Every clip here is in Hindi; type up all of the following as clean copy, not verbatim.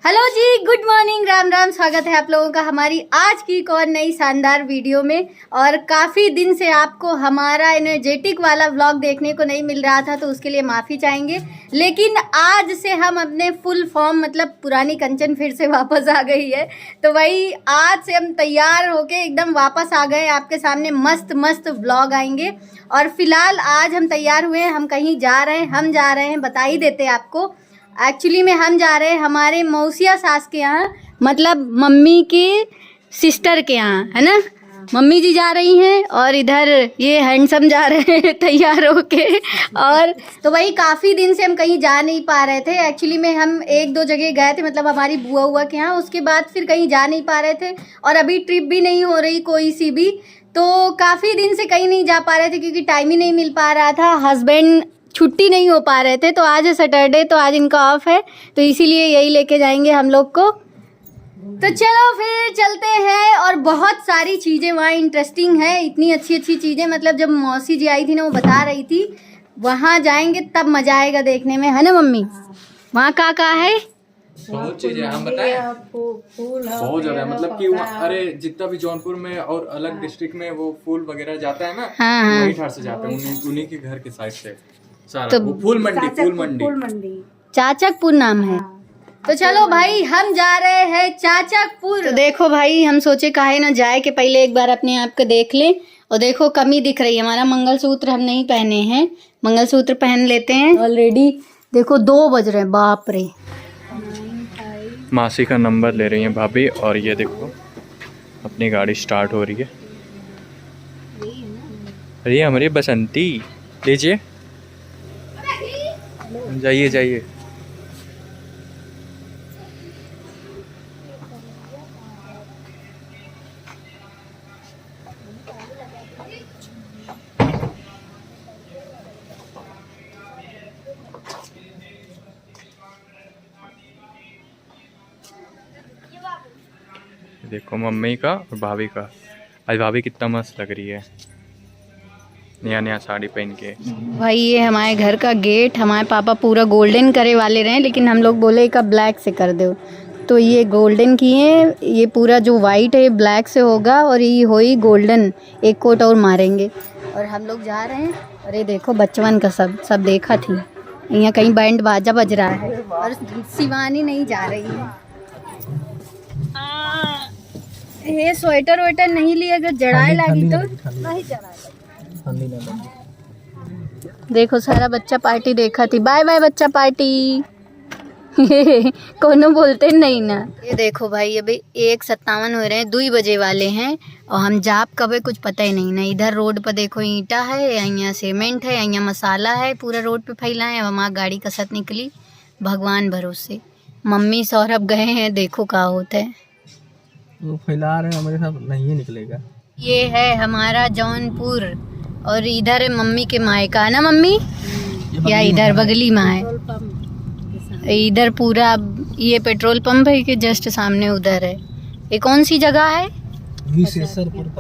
हेलो जी, गुड मॉर्निंग, राम राम। स्वागत है आप लोगों का हमारी आज की एक और नई शानदार वीडियो में। और काफ़ी दिन से आपको हमारा एनर्जेटिक वाला व्लॉग देखने को नहीं मिल रहा था, तो उसके लिए माफ़ी चाहेंगे। लेकिन आज से हम अपने फुल फॉर्म मतलब पुरानी कंचन फिर से वापस आ गई है, तो वही आज से हम तैयार होके एकदम वापस आ गए। आपके सामने मस्त मस्त व्लॉग आएंगे। और फिलहाल आज हम तैयार हुए हैं, हम कहीं जा रहे हैं। हम जा रहे हैं, बता ही देते हैं आपको। एक्चुअली में हम जा रहे हैं हमारे मौसिया सास के यहाँ, मतलब मम्मी के सिस्टर के यहाँ, है ना। मम्मी जी जा रही हैं और इधर ये हैंडसम जा रहे हैं तैयार होके। और तो वही काफ़ी दिन से हम कहीं जा नहीं पा रहे थे। एक्चुअली में हम एक दो जगह गए थे, मतलब हमारी बुआ के यहाँ, उसके बाद फिर कहीं जा नहीं पा रहे थे। और अभी ट्रिप भी नहीं हो रही कोई सी भी, तो काफ़ी दिन से कहीं नहीं जा पा रहे थे क्योंकि टाइम ही नहीं मिल पा रहा था। हस्बैंड छुट्टी नहीं हो पा रहे थे, तो आज है सैटरडे, तो आज इनका ऑफ है, तो इसीलिए यही लेके जाएंगे हम लोग को। तो चलो फिर चलते हैं। और बहुत सारी चीज़ें वहाँ इंटरेस्टिंग है, इतनी अच्छी अच्छी चीज़ें, मतलब जब मौसी जी आई थी ना, वो बता रही थी। वहाँ जाएंगे तब मज़ा आएगा देखने में, है ना मम्मी। वहाँ का है बहुत चीजें हम बताएं, बहुत जगह मतलब कि अरे जितना भी जौनपुर में और अलग डिस्ट्रिक्ट में वो फूल वगैरह जाता है ना, हाँ। वही ठार से जाते हैं, उन्हीं के घर के साइड से सारा। तो वो फूल मंडी चाचकपुर नाम है। तो चलो भाई, हम जा रहे हैं चाचकपुर। तो देखो भाई, हम सोचे काहे ना जाए के पहले एक बार अपने आप को देख ले। और देखो कमी दिख रही है, हमारा मंगलसूत्र हम नहीं पहने हैं, मंगलसूत्र पहन लेते हैं। ऑलरेडी देखो 2 बज रहे हैं, बाप रे। मासी का नंबर ले रही है भाभी, और ये देखो अपनी गाड़ी स्टार्ट हो रही है। अरे हमारी बसंती, लीजिए, जाइए जाइए। देखो मम्मी का और भाभी का। आज भाभी कितना मस्त लग रही है नया नया साड़ी पहन के। भाई ये हमारे घर का गेट, हमारे पापा पूरा गोल्डन करे वाले रहे, लेकिन हम लोग बोले का ब्लैक से कर दो, तो ये गोल्डन किए। ये पूरा जो वाइट है ब्लैक से होगा, और ये होई गोल्डन। एक कोट और मारेंगे और हम लोग जा रहे हैं। अरे देखो बचपन का सब देखा थी। यहाँ कहीं बैंड बाजा बज रहा है और शिवानी नहीं जा रही है। ये स्वेटर वेटर नहीं लिए, अगर जड़ाए लगी तो नहीं जड़ाए। देखो सारा बच्चा पार्टी देखा थी। बाय बाय बच्चा पार्टी। कोनो बोलते नहीं ना। ये देखो भाई, अभी 1:57 हो रहे हैं, 2 बजे वाले हैं, और हम जाप कब कुछ पता ही नहीं ना। इधर रोड पर देखो ईंटा है, यहाँ सीमेंट है, यहाँ मसाला है, पूरा रोड पे फैला है। हमारी गाड़ी कसत निकली, भगवान भरोसे। मम्मी सौरभ गए हैं, देखो क्या होता है। वो फैला रहे हैं, हमारे साथ नहीं निकलेगा। ये है हमारा जौनपुर, और इधर है मम्मी के मायका, ना मम्मी, या इधर बगली में है। इधर पूरा ये पेट्रोल पंप है कि जस्ट सामने उधर है। ये कौन सी जगह है? विशेषरपुर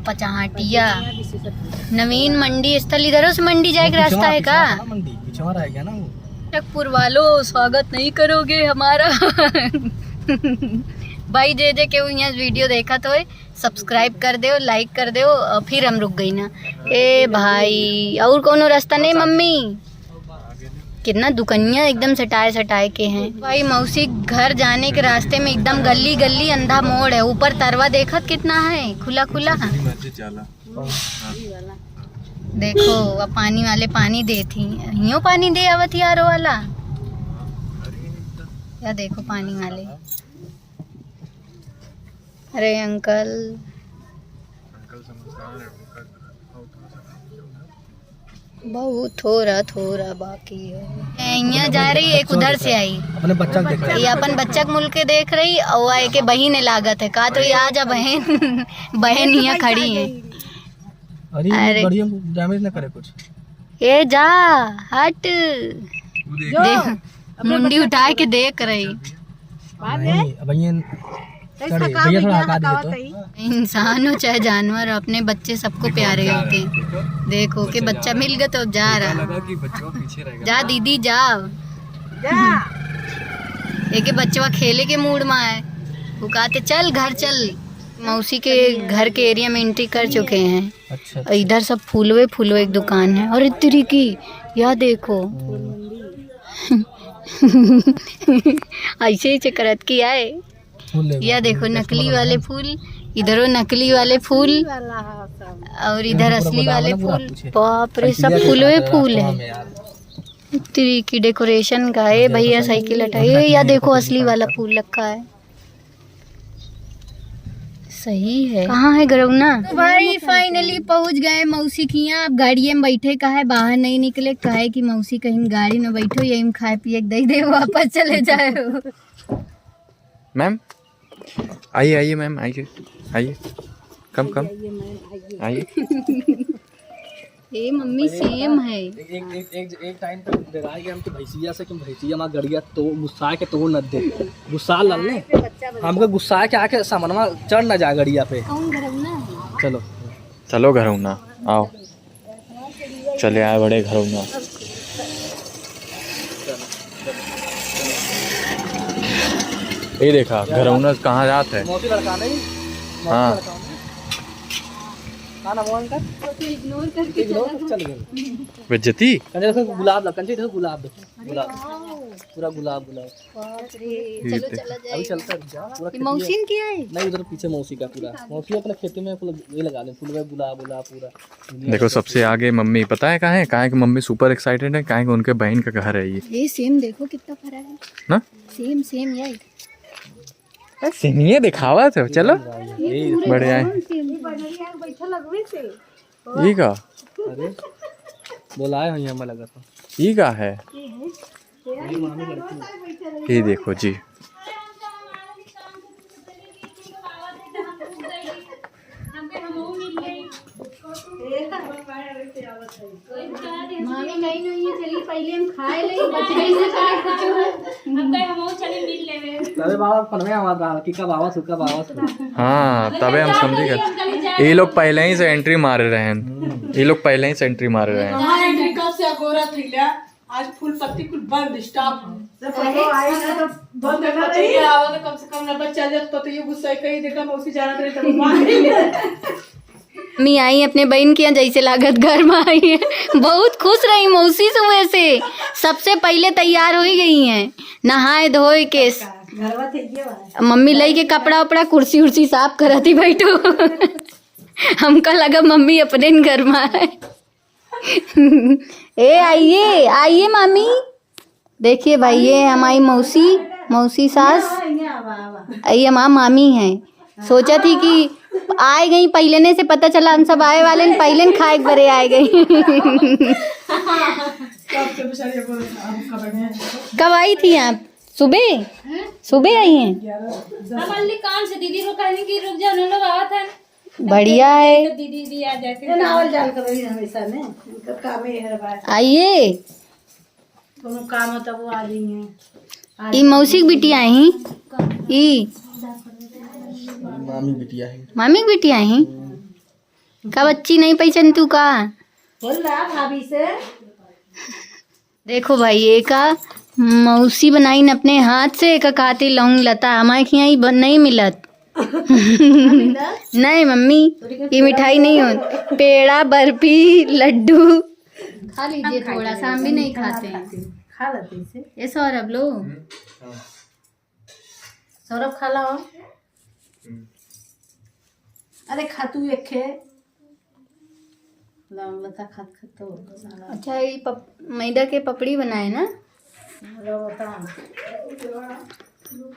पचाहटिया नवीन मंडी स्थल। इधर उस मंडी जाए रास्ता है का? चाचकपुर वालों, स्वागत नहीं करोगे हमारा। भाई जे के यहाँ वीडियो देखा तो सब्सक्राइब कर दो, लाइक कर दो। फिर हम रुक गई ना। ए भाई, और कोनो रास्ता नहीं मम्मी? कितना दुकानियाँ एकदम सटाए के हैं भाई। मौसी घर जाने के रास्ते में एकदम गली गली अंधा मोड़ है। ऊपर तरवा देखत कितना है, खुला खुला। देखो अब पानी वाले पानी देती, यूँ पानी दे आवत यारो वाला। या देखो पानी वाले। अरे अंकल बहुत थोड़ा बाकी है। यहाँ जा रही, एक उधर से आई, अपने बच्चा देख रही, ये अपन बच्चा मुल के देख रही, और आए के बहन लागत है का, तो ये आ जा बहन। बहन यहाँ खड़ी है। अरे डैमेज ना करे कुछ। ये जा हट, देख मुंडी उठा के देख रही। भैया थोड़ा हटा दीजिए तो। इंसान हो चाहे जानवर, अपने बच्चे सबको प्यारे होते हैं। देखो कि बच्चा मिल गया तो जा रहा। जा दीदी जाओ। एक बच्चवा खेले के मूड में है, वो कहते चल घर चल। मौसी के घर के एरिया में एंट्री कर चुके हैं। अच्छा, और इधर सब फूलवे एक दुकान है। और इतनी की यह देखो ऐसे ही चकरत की आए। यह देखो नकली वाले फूल, इधरो नकली वाले फूल और इधर असली वाले फूल। बाप रे, सब फूलवे फूल है। इतनी की डेकोरेशन का है भैया। साइकिल हटाइए, या देखो असली वाला फूल रखा है। सही है। कहाँ है गरौना? तो भाई फाइनली पहुंच गए मौसी के यहाँ। अब गाड़िए में बैठे का है, बाहर नहीं निकले। कहे कि मौसी कहीं गाड़ी में बैठो, यही में खाए पिए दे दे, वापस चले जाए। मैम आइए आइए मैम आइए आइए, कम आइए। ए मम्मी सेम है। एक टाइम पे डराए गए हम तो भैंसिया से कि भैंसिया हमारा गड़िया तो गुस्सा के तोड़ न दे। गुस्सा लल ने हमको गुस्सा के आके सामनवा चढ़ न जाए गड़िया पे। चलो चलो घरौना आओ, चले आए बड़े घरौना। ये देखा घरौना कहाँ जात है। मोती लड़का नहीं, हाँ इग्नोर चल गए। बेइज्जती। गुलाब गुलाब पूरा गुलाब। चलो चला अभी चलता जा पूरा। मौसी की है नहीं, उधर पीछे मौसी का पूरा। मौसी अपने खेती में ये लगा ले फूल गुलाब पूरा। देखो सबसे आगे मम्मी, पता है कहाँ है? कहाँ है कि मम्मी सुपर एक्साइटेड है, कहाँ है कि उनके बहन का घर है ये सेम। देखो कितना फर्क है ना, सेम यही सिनिए दिखावा था। चलो बढ़िया है। ये का अरे बोलाए हो यहाँ लगा था। ये का है? ये देखो जी, मामी नहीं है। चलिए पहले हम खाए ले, बचने से खाए कुछ हम कहे हम चले मिल लेवे। तबे बाबा पनवे आवाज आ कि का बाबा सुका बाबा। हाँ तबे हम समझ गए। ये लोग पहले ही से एंट्री मार रहे हैं। ये लोग पहले ही से एंट्री मार रहे हैं। हां एंट्री कब से अगोरा थैला आज फुल पत्ती कुल बंद स्टॉप जब आए ना तो बंद करना चाहिए। आवा तो कम से कम ना बच्चा जब तो ये गुस्सा कहीं देखा मौसी जाना करे तब मार। मम्मी आई अपने बहन के यहाँ, जैसे लागत घर में आई है। बहुत खुश रही मौसी सुबह से, सबसे पहले तैयार हो ही गई हैं, नहाए धोए के। मम्मी लई के कपड़ा उपड़ा कुर्सी उर्सी साफ करती बैठो। हमका लगा मम्मी अपने घर में आए। ए आइए आइए मामी, देखिए भाई ये हमारी मौसी सास, ये हमारा मामी है। सोचा थी कि आए गई, पहले ने से पता चला हम सब आए वाले पहले न खाए बरे आए गई। कब आई थी आप? सुबह आई हैं? काम से दीदी को कहने की रुक जाओ, लोग आवा था। बढ़िया है। तो दीदी आ जाती है। आइए, काम होता वो आ रही है। ई मौसी की बिटिया आई, ई मामी बिटिया है। मामी की बिटिया आई। का बच्ची नहीं पहचान तू का? बोल रहा भाभी से। देखो भाई, एक मौसी बनाई न अपने हाथ से, एक खाती लौंग लता। हमारे यहाँ नहीं मिलत। नहीं मम्मी, ये मिठाई नहीं हो। पेड़ा बर्फी लड्डू खा लीजिए थोड़ा सा, हम भी नहीं खाते हैं। खा लेते इसे। ये सौरभ लो, सौरभ खा लो। अरे खा तू एक खे लौंग लता खत तो। अच्छा ये मैदा के पपड़ी बनाए ना?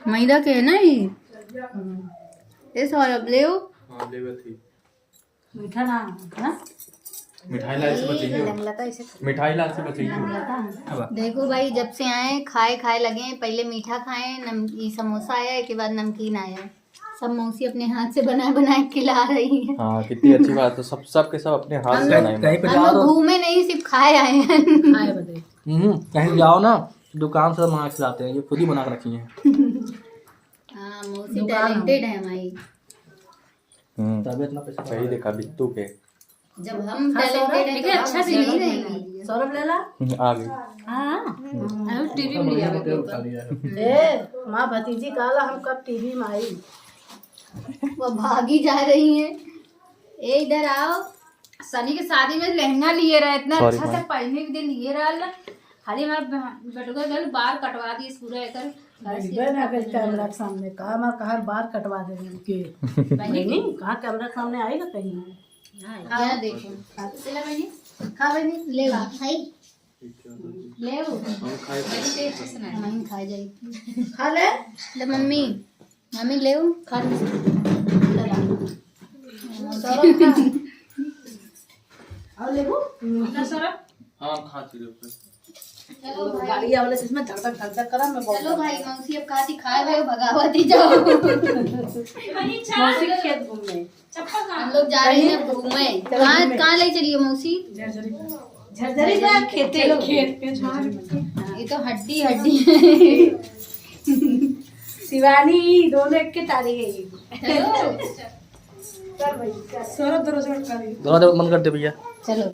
मैदा के है ना ये सौरभ ले। मीठा ना हाँ? मिठाई लाल से बचाइए, मिठाई लाल से बचाइए। देखो भाई, जब से आए खाए लगे। पहले मीठा खाए, समोसा आया, के बाद नमकीन आया। सब मौसी अपने हाथ से बनाए खिला रही है। हाँ कितनी अच्छी बात है। सब के सब अपने हाथ से बनाए। कहीं पे हम जाओ लोग घूमे नहीं, सिर्फ खाए आए हैं। खाए बदे कहीं जाओ ना दुकान से मंगा के लाते हैं, ये खुद ही बना के रखी है। हाँ मौसी टैलेंटेड है हमारी। तभी इतना पैसा सही देखा बिट्टू के। जब हम टैलेंटेड हैं तो अच्छा से नहीं रहेंगी। सौरभ ले ला। आ गई। हाँ टीवी में लिया ए माँ भतीजी काला हम कब टीवी में आई। वो भागी जा रही हैं। ए इधर आओ। सनी के शादी में लहंगा लिए रहा, इतना Sorry, अच्छा से ma'am. पहनने के दिन लिए रहा। खाली हमारा बेटुआ गल बाल कटवा दी पूरा एकर। ना कर कैमरा के सामने कहा मैं कहा बार कटवा दे के नहीं कहाँ कैमरा के सामने आएगा कहीं। यहाँ देखो। चला बनी खा बनी ले खाई ले मम्मी खा जाएगी। खा ले ले मम्मी मम्मी ले खा और लेबू हाँ खाती रहो। चलो भाई गाड़िया वाले से इसमें धक धक करा मैं बहुत चलो भाई मौसी अब खाती खाए हुए भगावती जाओ। मौसी के खेत घूमने हम लोग जा रहे हैं घूमे। कहाँ ले चलिए मौसी? झरझरी जा खेते खेत पे ये तो हड्डी हड्डी है। शिवानी दोनों एक के तारी है। चलो चल भाई सौरभ दरोज कर दोनों मन करते भैया। चलो